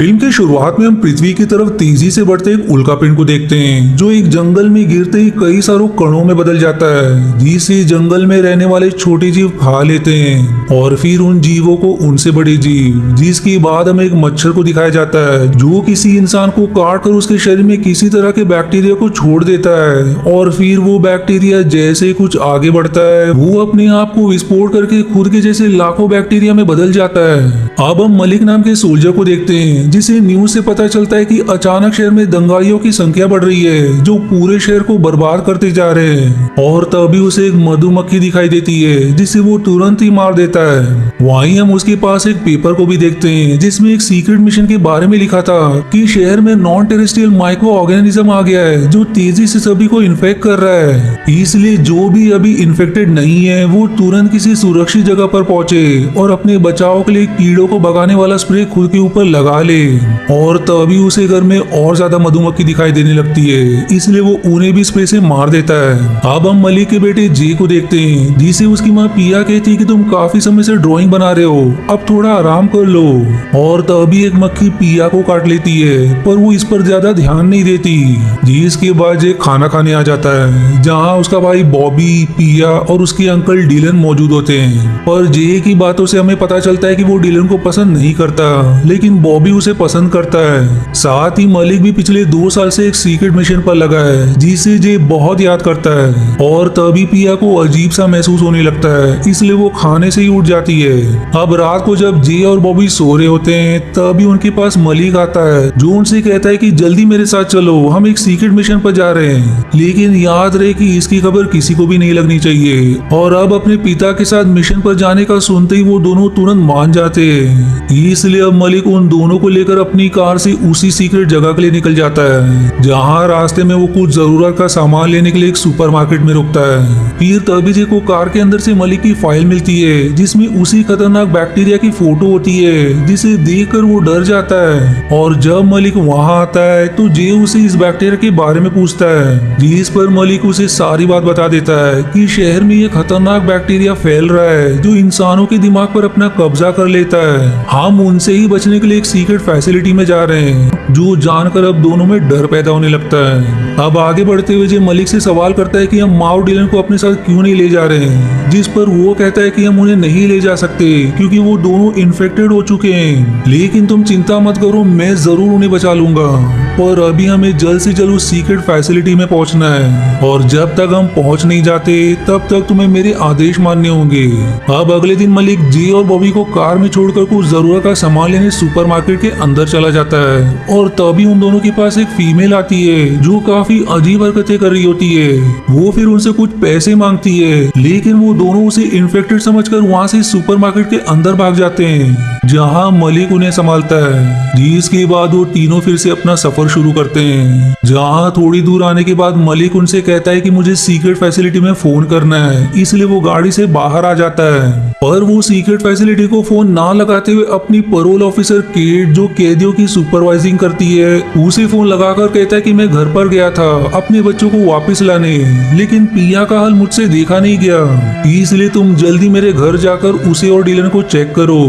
Film की शुरुआत में हम पृथ्वी की तरफ तेजी से बढ़ते एक उल्कापिंड को देखते हैं जो एक जंगल में गिरते ही कई सारों कणों में बदल जाता है जिसे जंगल में रहने वाले छोटे जीव खा लेते हैं और फिर उन जीवों को उनसे बड़े जीव जिसके बाद हमें एक मच्छर को दिखाया जाता है जो किसी इंसान को काट कर उसके शरीर में किसी तरह के बैक्टीरिया को छोड़ देता है और फिर वो बैक्टीरिया जैसे कुछ आगे बढ़ता है वो अपने आप को विस्फोट करके खुद के जैसे लाखों बैक्टीरिया में बदल जाता है। अब हम मलिक नाम के सोल्जर को देखते हैं जिसे न्यूज से पता चलता है कि अचानक शहर में दंगाइयों की संख्या बढ़ रही है जो पूरे शहर को बर्बाद करते जा रहे हैं और तभी उसे एक मधुमक्खी दिखाई देती है जिसे वो तुरंत ही मार देता है। वहीं हम उसके पास एक पेपर को भी देखते हैं जिसमें एक सीक्रेट मिशन के बारे में लिखा था कि शहर में नॉन टेरेस्ट्रियल माइक्रो ऑर्गेनिज्म आ गया है जो तेजी से सभी को इन्फेक्ट कर रहा है, इसलिए जो भी अभी इन्फेक्टेड नहीं है वो तुरंत किसी सुरक्षित जगह पर पहुंचे और अपने बचाव के लिए कीड़ों को भगाने वाला स्प्रे खुद के ऊपर लगा ले और तभी उसे घर में और ज्यादा मधुमक्खी दिखाई देने लगती है, इसलिए वो उन्हें भी स्प्रे से मार देता है। अब हम मलिक के बेटे जे को देखते हैं जिसे उसकी माँ पिया कहती है कि तुम काफी समय से ड्राइंग बना रहे हो, अब थोड़ा आराम कर लो और तभी एक मक्खी पिया को काट लेती है पर वो इस पर ज्यादा ध्यान नहीं देती। जिसके बाद जे खाना खाने आ जाता है जहाँ उसका भाई बॉबी, पिया और उसके अंकल डिलन मौजूद होते हैं, पर जे की बातों से हमें पता चलता है कि वो डिलन को पसंद नहीं करता लेकिन बॉबी उसे पसंद करता है। साथ ही मलिक भी पिछले 2 साल से एक सीक्रेट मिशन पर लगा है जिसे जे बहुत याद करता है और तभी पिया को अजीब सा महसूस होने लगता है, इसलिए वो खाने से ही उठ जाती है। अब रात को जब जे और बॉबी सो रहे होते हैं तभी उनके पास मलिक आता है जो उनसे कहता है कि जल्दी मेरे साथ चलो, हम एक सीक्रेट मिशन पर जा रहे हैं, लेकिन याद रहे कि इसकी खबर किसी को भी नहीं लगनी चाहिए। और अब अपने पिता के साथ मिशन पर जाने का सुनते ही वो दोनों तुरंत मान जाते हैं, इसलिए अब मलिक उन दोनों को लेकर अपनी कार से उसी सीक्रेट जगह के लिए निकल जाता है जहाँ रास्ते में वो कुछ जरूरत का सामान लेने के लिए एक सुपरमार्केट में रुकता है। फिर तभी जे को कार के अंदर से मलिक की फाइल मिलती है जिसमें उसी खतरनाक बैक्टीरिया की फोटो होती है जिसे देखकर वो डर जाता है और जब मलिक वहाँ आता है तो जे उसे इस बैक्टीरिया के बारे में पूछता है जिस पर मलिक उसे सारी बात बता देता है कि शहर में ये खतरनाक बैक्टीरिया फैल रहा है जो इंसानों के दिमाग पर अपना कब्जा कर लेता है, हम उनसे ही बचने के लिए एक सीक्रेट फैसिलिटी में जा रहे हैं। जो जानकर अब दोनों में डर पैदा होने लगता है। अब आगे बढ़ते हुए जे मलिक से सवाल करता है कि हम माउ डिलन को अपने साथ क्यों नहीं ले जा रहे हैं, जिस पर वो कहता है कि हम उन्हें नहीं ले जा सकते क्योंकि वो दोनों इन्फेक्टेड हो चुके हैं, लेकिन तुम चिंता मत करो, मैं जरूर उन्हें बचा लूंगा। पर अभी हमें जल्द से जल्द उस सीक्रेट फैसिलिटी में पहुंचना है और जब तक हम पहुंच नहीं जाते तब तक तुम्हें मेरे आदेश मानने होंगे। अब अगले दिन मलिक जे और बॉबी को कार में छोड़कर कुछ जरूरत का सामान लेने सुपरमार्केट के अंदर चला जाता है और तभी उन दोनों के पास एक फीमेल आती है जो काफी अजीब हरकतें कर रही होती है। वो फिर उनसे कुछ पैसे मांगती है लेकिन वो दोनों उसे इन्फेक्टेड समझकर वहाँ से सुपरमार्केट के अंदर भाग जाते हैं जहाँ मलिक उन्हें संभालता है। जिसके बाद वो तीनों फिर से अपना सफर शुरू करते हैं जहाँ थोड़ी दूर आने के बाद मलिक उनसे कहता है कि मुझे सीक्रेट फैसिलिटी में फोन करना है, इसलिए वो गाड़ी से बाहर आ जाता है। पर वो सीक्रेट फैसिलिटी को फोन ना लगाते हुए अपनी परोल ऑफिसर केट जो कैदियों की सुपरवाइजिंग करती है उसे फोन लगाकर कहता है कि मैं घर पर गया था अपने बच्चों को वापस लाने, लेकिन पिया का हाल मुझसे देखा नहीं गया, इसलिए तुम जल्दी मेरे घर जाकर उसे और डिलन को चेक करो।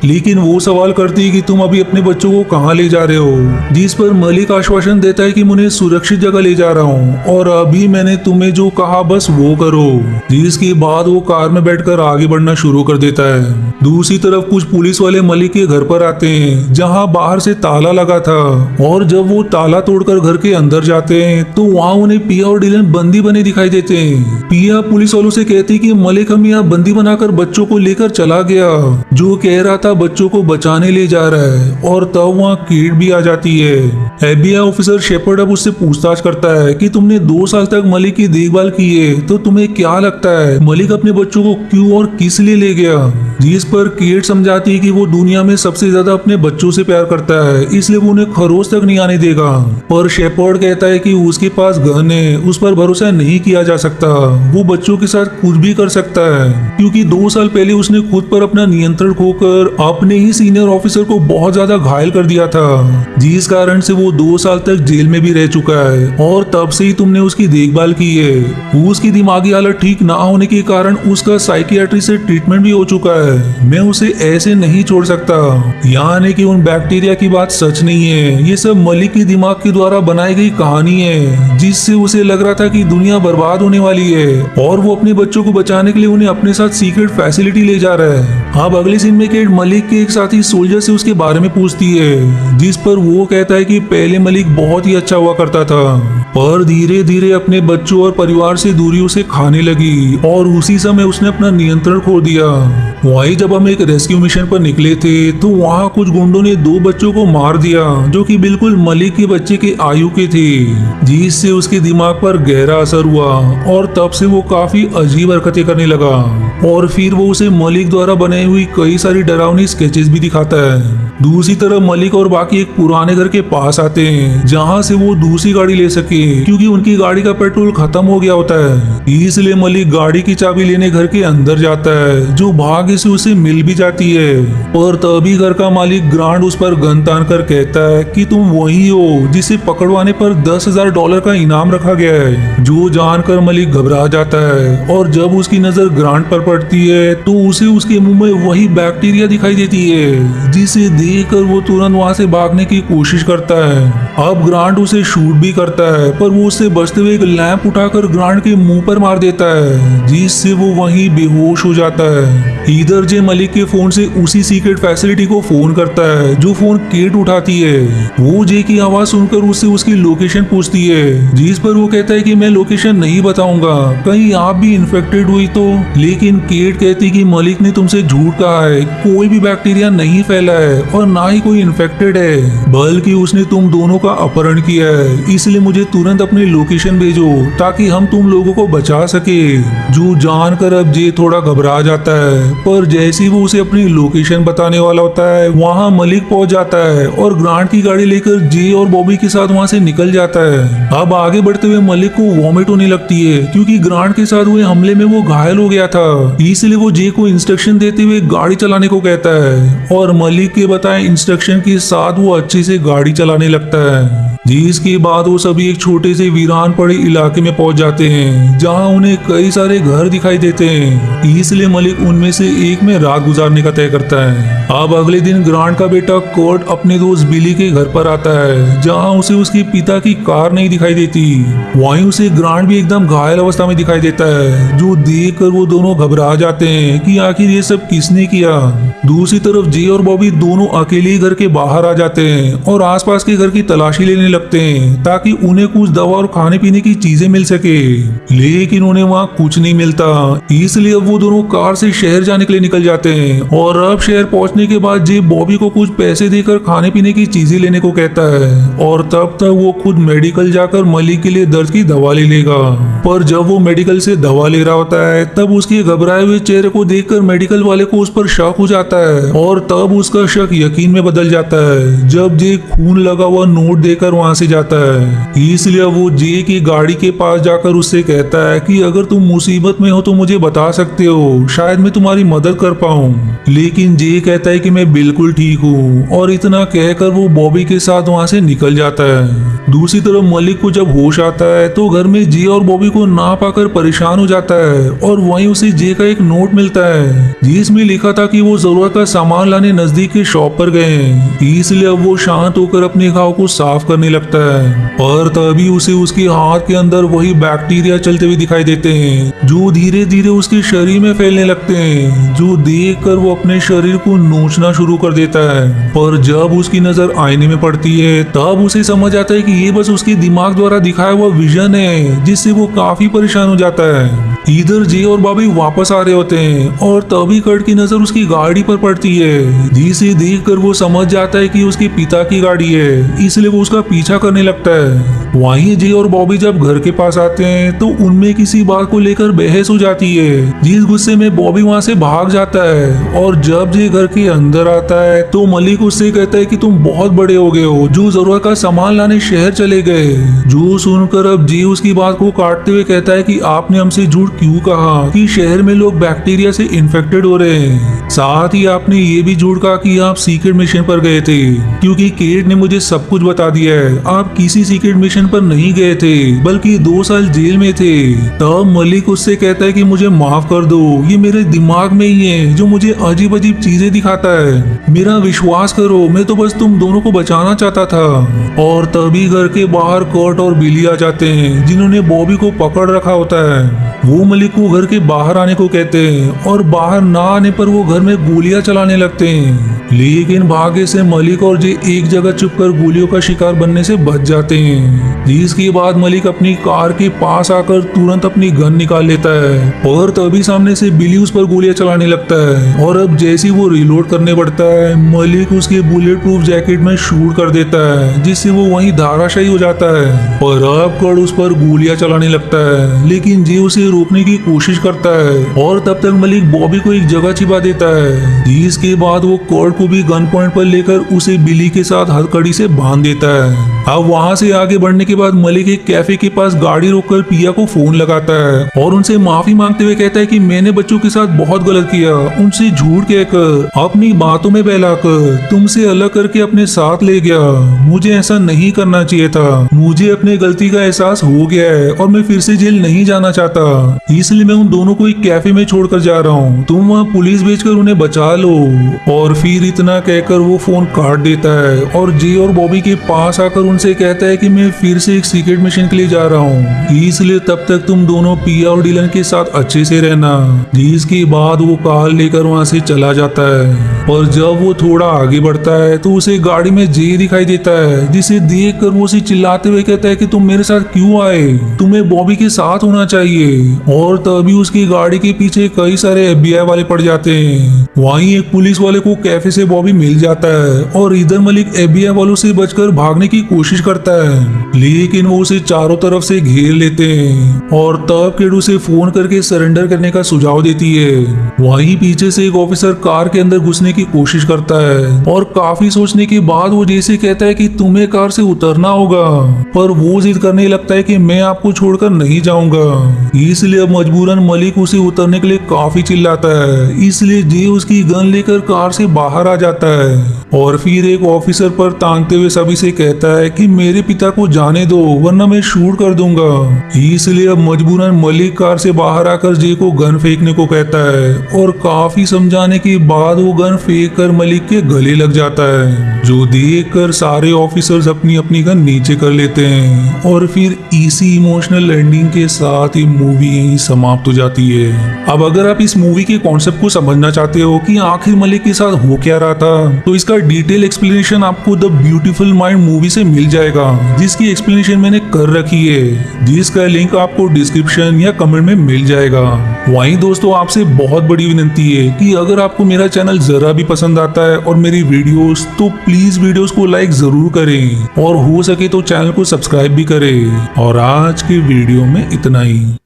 लेकिन वो सवाल करती है कि तुम अभी अपने बच्चों को कहाँ ले जा रहे हो, जिस पर मलिक आश्वासन देता है कि मुझे सुरक्षित जगह ले जा रहा हूँ और अभी मैंने तुम्हें जो कहा बस वो करो। जिसके बाद वो कार में बैठकर आगे बढ़ना शुरू कर देता है। दूसरी तरफ कुछ पुलिस वाले मलिक के घर पर आते हैं जहाँ बाहर से ताला लगा था और जब वो ताला तोड़कर घर के अंदर जाते हैं तो वहाँ उन्हें पिया और डिलन बंदी बने दिखाई देते हैं। पिया पुलिस वालों से कहती कि मलिक हम यहाँ बंदी बनाकर बच्चों को लेकर चला गया, जो कह रहा था बच्चों को बचाने ले जा रहा है। और तब वहाँ कीट भी आ जाती है। एफबीआई ऑफिसर शेपर्ड अब उससे पूछताछ करता है कि तुमने 2 साल तक मलिक की देखभाल की है तो तुम्हें क्या लगता है मलिक अपने बच्चों को क्यों और किस लिए ले गया, जिस पर केट समझाती है कि वो दुनिया में सबसे ज्यादा अपने बच्चों से प्यार करता है इसलिए वो उन्हें खरोच तक नहीं आने देगा। पर शेपर्ड कहता है कि उसके पास गन है, उस पर भरोसा नहीं किया जा सकता, वो बच्चों के साथ कुछ भी कर सकता है क्योंकि 2 साल पहले उसने खुद पर अपना नियंत्रण खोकर अपने ही सीनियर ऑफिसर को बहुत ज्यादा घायल कर दिया था, जिस कारण से वो 2 साल तक जेल में भी रह रह चुका है और तब से ही तुमने उसकी देखभाल की है। उसकी दिमागी हालत ठीक ना होने के कारण उसका साइकियाट्री से ट्रीटमेंट भी हो चुका है। मैं उसे ऐसे नहीं छोड़ सकता। यानी कि उन बैक्टीरिया की बात सच नहीं है, ये सब मलिक के दिमाग के द्वारा बनाई गई कहानी है, जिससे उसे लग रहा था कि दुनिया बर्बाद होने वाली है और वो अपने बच्चों को बचाने के लिए उन्हें अपने साथ सीक्रेट फैसिलिटी ले जा रहा है। अब अगले सीन में केट मलिक के एक साथी सोल्जर से उसके बारे में पूछती है, जिस पर वो कहता है कि पहले मलिक बहुत ही अच्छा हुआ करता था, पर धीरे धीरे अपने बच्चों और परिवार से दूरी उसे खाने लगी और उसी समय उसने अपना नियंत्रण खो दिया। वहीं जब हम एक रेस्क्यू मिशन पर निकले थे तो वहाँ कुछ गुंडों ने 2 बच्चों को मार दिया जो कि बिल्कुल मलिक के बच्चे के आयु के थे, जिससे उसके दिमाग पर गहरा असर हुआ और तब से वो काफी अजीब हरकतें करने लगा। और फिर वो उसे मलिक द्वारा बनाई हुई कई सारी डरावनी स्केचेस भी दिखाता है। दूसरी तरफ मलिक और बाकी एक पुराने घर के पास आते हैं जहाँ से वो दूसरी गाड़ी ले सके, क्योंकि उनकी गाड़ी का पेट्रोल खत्म हो गया होता है। इसलिए मलिक गाड़ी की चाबी लेने घर के अंदर जाता है, जो भाग्य से उसे मिल भी जाती है। और तभी घर का मालिक ग्रांड उस पर गन तान कर कहता है कि तुम वही हो जिसे पकड़वाने पर $10,000 का इनाम रखा गया है। जो जानकर मलिक घबरा जाता है और जब उसकी नजर ग्रांड पर पड़ती है तो उसे उसके मुंह में वही बैक्टीरिया दिखाई देती है, जिसे देखकर वो तुरंत वहां से भागने की कोशिश करता है। अब ग्रांड उसे शूट भी करता है, पर वो उससे बचते हुए एक लैंप उठाकर ग्रांड के मुंह पर मार देता है, जिससे वो वहीं बेहोश हो जाता है। इधर जे मलिक के फोन से उसी सीक्रेट फैसिलिटी को फोन करता है, जो फोन केट उठाती है। वो जे की आवाज सुनकर उससे उसकी लोकेशन पूछती है, जिस पर वो कहता है कि मैं लोकेशन नहीं बताऊंगा, कहीं आप भी इन्फेक्टेड हुई तो। लेकिन केट कहती कि मलिक ने तुमसे झूठ कहा है, कोई भी बैक्टीरिया नहीं फैला है और ना ही कोई इन्फेक्टेड है, बल्कि उसने तुम दोनों का अपहरण किया है। इसलिए मुझे तुरंत अपनी लोकेशन भेजो ताकि हम तुम लोगों को बचा सके। जो जानकर अब जे थोड़ा घबरा जाता है, पर जैसे ही वो उसे अपनी लोकेशन बताने वाला होता है वहाँ मलिक पहुंच जाता है और ग्रांट की गाड़ी लेकर जे और बॉबी के साथ वहाँ से निकल जाता है। अब आगे बढ़ते हुए मलिक को वॉमिट होने लगती है, क्योंकि ग्रांट के साथ हुए हमले में वो घायल हो गया था। इसलिए वो जे को इंस्ट्रक्शन देते हुए गाड़ी चलाने को कहता है और मलिक के बताए इंस्ट्रक्शन के साथ वो अच्छे से गाड़ी चलाने लगता है। जिसके बाद वो सभी एक छोटे से वीरान पड़े इलाके में पहुंच जाते हैं, जहां उन्हें कई सारे घर दिखाई देते हैं। इसलिए मलिक उनमें से एक में रात गुजारने का तय करता है। अब अगले दिन ग्रांट का बेटा कर्ट अपने दोस्त बिली के घर पर आता है, जहां उसे उसके पिता की कार नहीं दिखाई देती। वहीं उसे ग्रांट भी एकदम घायल अवस्था में दिखाई देता है, जो देखकर वो दोनों घबरा जाते हैं कि आखिर ये सब किसने किया। दूसरी तरफ जे और बॉबी दोनों अकेले ही घर के बाहर आ जाते हैं और आसपास के घर की तलाशी लेने लगते हैं, ताकि उन्हें कुछ दवा और खाने पीने की चीजें मिल सके। लेकिन उन्हें वहाँ कुछ नहीं मिलता, इसलिए अब वो दोनों कार से शहर जाने के लिए निकल जाते हैं। और अब शहर पहुंचने के बाद जे बॉबी को कुछ पैसे देकर खाने पीने की चीजें लेने को कहता है, और तब तक वो खुद मेडिकल जाकर मलिक के लिए दर्द की दवा ले लेगा। पर जब वो मेडिकल से दवा ले रहा होता है तब उसके घबराए हुए चेहरे को देखकर मेडिकल वाले को उस पर शक हो जाता है, और तब उसका शक यकीन में बदल जाता है जब जे खून लगा हुआ नोट देकर वहां से जाता है। इसलिए वो जे की गाड़ी के पास जाकर उससे कहता है कि अगर तुम मुसीबत में हो तो मुझे बता सकते हो, शायद मैं तुम्हारी मदद कर पाऊं। लेकिन जे कहता है कि मैं बिल्कुल ठीक हूँ, और इतना कहकर वो बॉबी के साथ वहां से निकल जाता है। दूसरी तरफ मलिक को जब होश आता है तो घर में जे और बॉबी को ना पाकर परेशान हो जाता है, और वहीं उसे जे का एक नोट मिलता है जिसमें लिखा था कि वो जरूरत का सामान लाने नजदीक के शॉप पर गए। इसलिए अब वो शांत होकर अपने घाव को साफ करने लगता है, और तभी उसे उसके हाथ के अंदर वही बैक्टीरिया चलते हुए दिखाई देते हैं, जो धीरे धीरे उसके शरीर में फैलने लगते हैं, जो देखकर वो अपने शरीर को नोचना शुरू कर देता है। पर जब उसकी नजर आईने में पड़ती है तब उसे समझ आता है कि ये बस उसके दिमाग द्वारा दिखाया हुआ विजन है, जिससे वो काफी परेशान हो जाता है। इधर जे और बॉबी वापस आ रहे होते हैं, और तभी कर्ट की नजर उसकी गाड़ी पर पड़ती है, जिसे देखकर वो समझ जाता है कि उसके पिता की गाड़ी है, इसलिए वो उसका पीछा करने लगता है। वहीं जे और बॉबी जब घर के पास आते हैं तो उनमें किसी बात को लेकर बहस हो जाती है, जिस गुस्से में बॉबी वहां से भाग जाता है। और जब जे घर के अंदर आता है तो मलिक उससे कहता है कि तुम बहुत बड़े हो गए हो, जो जरूरत का सामान लाने शहर चले गए। जो सुनकर अब जे उसकी बात को काटते हुए कहता है कि आपने हमसे झूठ क्यों कहा कि शहर में लोग बैक्टीरिया से इन्फेक्टेड हो रहे हैं। साथ ही आपने ये भी झूठ कहा कि आप सीक्रेट मिशन पर गए थे, क्योंकि केट ने मुझे सब कुछ बता दिया है। आप किसी सीक्रेट मिशन पर नहीं गए थे, बल्कि 2 साल जेल में थे। तब मलिक उससे कहता है कि मुझे माफ कर दो, ये मेरे दिमाग में ही है जो मुझे अजीब अजीब चीजें दिखाता है। मेरा विश्वास करो, मैं तो बस तुम दोनों को बचाना चाहता था। और तभी घर के बाहर कर्ट और बिली आ जाते हैं, जिन्होंने बॉबी को पकड़ रखा होता है। वो मलिक को घर के बाहर आने को कहते हैं और बाहर ना आने पर वो घर में गोलियां चलाने लगते हैं। लेकिन भाग्य से मलिक और जे एक जगह छुपकर गोलियों का शिकार बनने से बच जाते हैं। जिसके बाद मलिक अपनी कार के पास आकर तुरंत अपनी गन निकाल लेता है और तभी सामने से बिली उस पर गोलियां चलाने लगता है। और अब जैसे वो रिलोड करने पड़ता है, मलिक उसके बुलेट प्रूफ जैकेट में शूट कर देता है, जिससे वो वहीं धाराशायी हो जाता है। और अब कर्ट उस पर गोलियां चलाने लगता है, लेकिन जे उसे रोकने की कोशिश करता है और तब तक मलिक बॉबी को एक जगह छिपा देता है। जिसके बाद वो कर्ट को भी गन पॉइंट पर लेकर उसे बिली के साथ हथकड़ी से बांध देता है। अब वहां से आगे बढ़ने के बाद मलिक एक कैफे के पास गाड़ी रोककर पिया को फोन लगाता है और उनसे माफी मांगते हुए कहता है कि मैंने बच्चों के साथ बहुत गलत किया, उनसे झूठ कहकर, अपनी बातों में बहलाकर, तुमसे अलग करके अपने साथ ले गया। मुझे ऐसा नहीं करना चाहिए था। मुझे अपने गलती का एहसास हो गया है और मैं फिर से जेल नहीं जाना चाहता, इसलिए मैं उन दोनों को एक कैफे में छोड़कर जा रहा हूँ। तुम वहाँ पुलिस भेजकर उन्हें बचा लो। और फिर इतना कहकर वो फोन काट देता है और जे और बॉबी के पास आकर उनसे कहता है कि मैं फिर से एक सीक्रेट मिशन के लिए जा रहा हूँ, इसलिए तब तक तुम दोनों पिया और डिलन के साथ अच्छे से रहना। जिसके बाद वो कार लेकर वहाँ से चला जाता है। और जब वो थोड़ा आगे बढ़ता है तो उसे गाड़ी में जे दिखाई देता है, जिसे देख कर वो उसे चिल्लाते हुए कहता है कि तुम मेरे साथ क्यों आए, तुम्हें बॉबी के साथ होना चाहिए। और तभी उसकी गाड़ी के पीछे कई सारे FBI वाले पड़ जाते हैं। वहीं एक पुलिस वाले को कैफे से बॉबी मिल जाता है और इधर मलिक FBI वालों से बचकर भागने की कोशिश करता है, लेकिन वो उसे चारों तरफ से घेर लेते हैं। और तब किड उसे फोन करके सरेंडर करने का सुझाव देती है। वहीं पीछे से एक ऑफिसर कार के अंदर घुसने की कोशिश करता है और काफी सोचने के बाद वो जैसे कहता है कि तुम्हें कार से उतरना होगा, पर वो जिद करने लगता है कि मैं आपको छोड़कर नहीं जाऊंगा। इसलिए अब मजबूरन मलिक उसे उतरने के लिए काफी चिल्लाता है, इसलिए जे उसकी गन लेकर कार से बाहर आ जाता है। और फिर एक ऑफिसर पर तांगते हुए सभी से कहता है कि मेरे पिता को जाने दो वरना मैं शूट कर दूंगा। इसलिए अब मजबूरन मलिक कार से बाहर आकर जे को गन फेंकने को कहता है और काफी समझाने के बाद वो गन फेंक कर मलिक के गले लग जाता है, जो देखकर सारे ऑफिसर्स अपनी अपनी गन नीचे कर लेते हैं। और फिर इसी इमोशनल एंडिंग के साथ ही मूवी यहीं समाप्त हो जाती है। अब अगर आप इस मूवी के कॉन्सेप्ट को समझना चाहते हो कि आखिर मलिक के साथ हो क्या रहा था, तो इसका डिटेल एक्सप्लेनेशन आपको द ब्यूटीफुल माइंड मूवी से मिल जाएगा, जिसकी एक्सप्लेनेशन मैंने कर रखी है, जिसका लिंक आपको डिस्क्रिप्शन या कमेंट में मिल जाएगा। वहीं दोस्तों आपसे बहुत बड़ी विनती है कि अगर आपको मेरा चैनल जरा भी पसंद आता है और मेरी वीडियोस, तो प्लीज वीडियोस को लाइक जरूर करें और हो सके तो चैनल को सब्सक्राइब भी करें। और आज की वीडियो में इतना ही।